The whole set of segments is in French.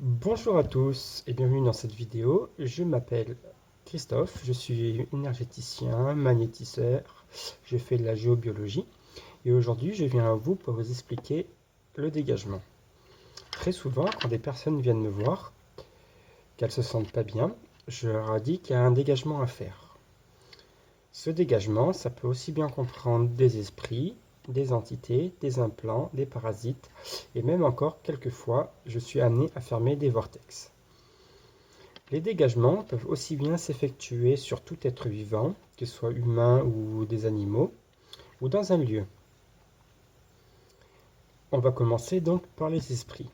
Bonjour à tous et bienvenue dans cette vidéo. Je m'appelle Christophe, je suis énergéticien, magnétiseur, je fais de la géobiologie et aujourd'hui je viens à vous pour vous expliquer le dégagement. Très souvent quand des personnes viennent me voir, qu'elles se sentent pas bien, je leur dis qu'il y a un dégagement à faire. Ce dégagement, ça peut aussi bien comprendre des esprits, des entités, des implants, des parasites et même encore quelquefois je suis amené à fermer des vortex. Les dégagements peuvent aussi bien s'effectuer sur tout être vivant, que ce soit humain ou des animaux, ou dans un lieu. On va commencer donc par les esprits.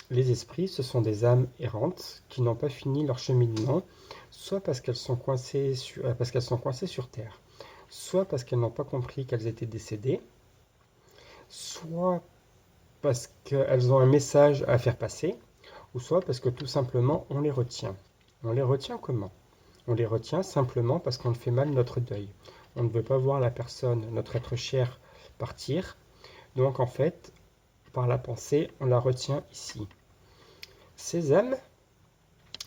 Les esprits, ce sont des âmes errantes qui n'ont pas fini leur cheminement, soit parce qu'elles sont coincées sur Terre, soit parce qu'elles n'ont pas compris qu'elles étaient décédées, soit parce qu'elles ont un message à faire passer, ou soit parce que tout simplement on les retient. On les retient comment? On les retient simplement parce qu'on fait mal notre deuil. On ne veut pas voir la personne, notre être cher, partir. Donc en fait, par la pensée, on la retient ici. Ces âmes,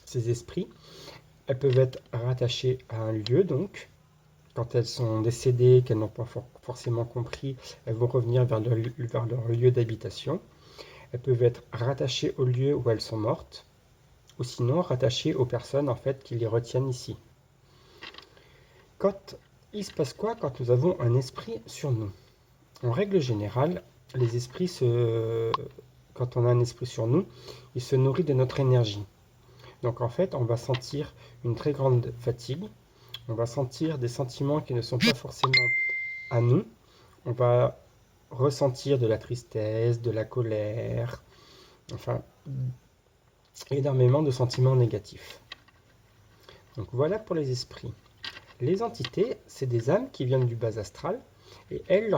ces esprits, elles peuvent être rattachées à un lieu, donc quand elles sont décédées, qu'elles n'ont pas forcément compris, elles vont revenir vers leur lieu d'habitation. Elles peuvent être rattachées au lieu où elles sont mortes, ou sinon rattachées aux personnes en fait qui les retiennent ici. Quand il se passe quoi quand nous avons un esprit sur nous? En règle générale, les esprits quand on a un esprit sur nous, il se nourrit de notre énergie. Donc en fait, on va sentir une très grande fatigue, on va sentir des sentiments qui ne sont pas forcément à nous, on va ressentir de la tristesse, de la colère, enfin énormément de sentiments négatifs. Donc voilà pour les esprits. Les entités, c'est des âmes qui viennent du bas astral et elles,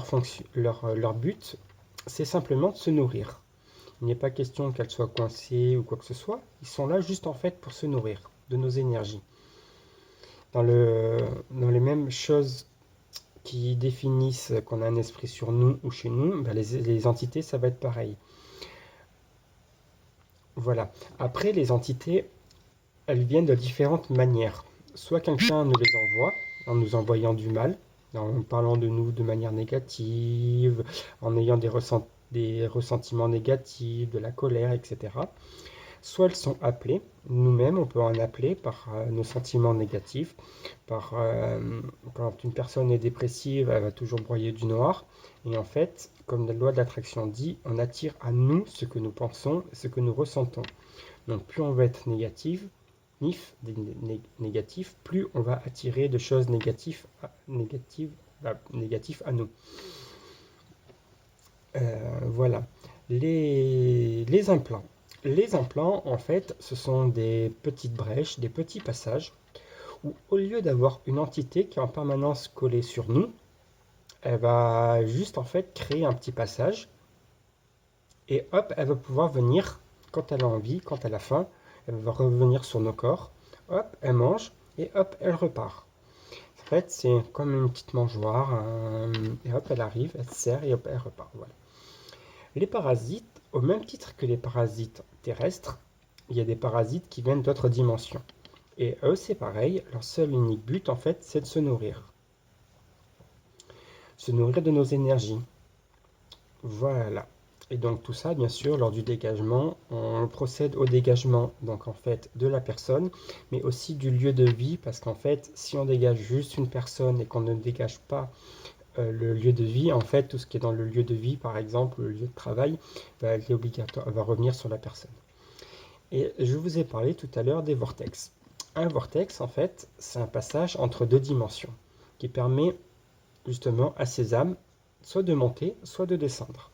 leur but, c'est simplement de se nourrir. Il n'est pas question qu'elles soient coincées ou quoi que ce soit, ils sont là juste en fait pour se nourrir de nos énergies. Dans, le, dans les mêmes choses qui définissent qu'on a un esprit sur nous ou chez nous, ben les entités, ça va être pareil. Voilà. Après, les entités, elles viennent de différentes manières. Soit quelqu'un nous les envoie, en nous envoyant du mal, en parlant de nous de manière négative, en ayant des ressentiments négatifs, de la colère, etc. Soit elles sont appelées, nous-mêmes on peut en appeler par nos sentiments négatifs, quand une personne est dépressive, elle va toujours broyer du noir, et en fait, comme la loi de l'attraction dit, on attire à nous ce que nous pensons, ce que nous ressentons. Donc plus on va être négatif, plus on va attirer de choses négatives à nous. Voilà. Les implants. Les implants, en fait, ce sont des petites brèches, des petits passages, où au lieu d'avoir une entité qui est en permanence collée sur nous, elle va juste en fait créer un petit passage, et hop, elle va pouvoir venir quand elle a envie, quand elle a faim, elle va revenir sur nos corps, hop, elle mange, et hop, elle repart. En fait, c'est comme une petite mangeoire, et hop, elle arrive, elle se sert, et hop, elle repart. Voilà. Les parasites, au même titre que les parasites terrestres, il y a des parasites qui viennent d'autres dimensions. Et eux, c'est pareil, leur seul unique but, en fait, c'est de se nourrir. Se nourrir de nos énergies. Voilà. Et donc tout ça, bien sûr, lors du dégagement, on procède au dégagement, donc en fait, de la personne, mais aussi du lieu de vie, parce qu'en fait, si on dégage juste une personne et qu'on ne dégage pas le lieu de vie, en fait, tout ce qui est dans le lieu de vie, par exemple, le lieu de travail, va être obligatoire, va revenir sur la personne. Et je vous ai parlé tout à l'heure des vortex. Un vortex, en fait, c'est un passage entre deux dimensions qui permet justement à ces âmes soit de monter, soit de descendre.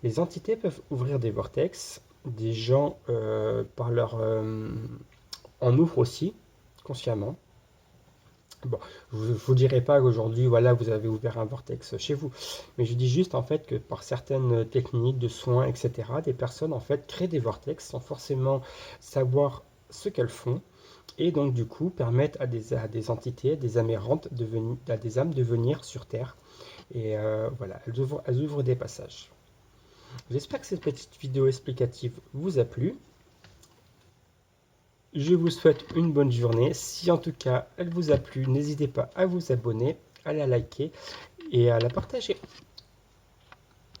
Les entités peuvent ouvrir des vortex, des gens en ouvrent aussi consciemment. Bon, je ne vous dirai pas qu'aujourd'hui, voilà, vous avez ouvert un vortex chez vous, mais je dis juste en fait que par certaines techniques de soins, etc., des personnes en fait créent des vortex sans forcément savoir ce qu'elles font, et donc du coup permettent à des entités, des âmes errantes, à des âmes de venir sur Terre. Et voilà, elles ouvrent des passages. J'espère que cette petite vidéo explicative vous a plu. Je vous souhaite une bonne journée. Si en tout cas elle vous a plu, n'hésitez pas à vous abonner, à la liker et à la partager.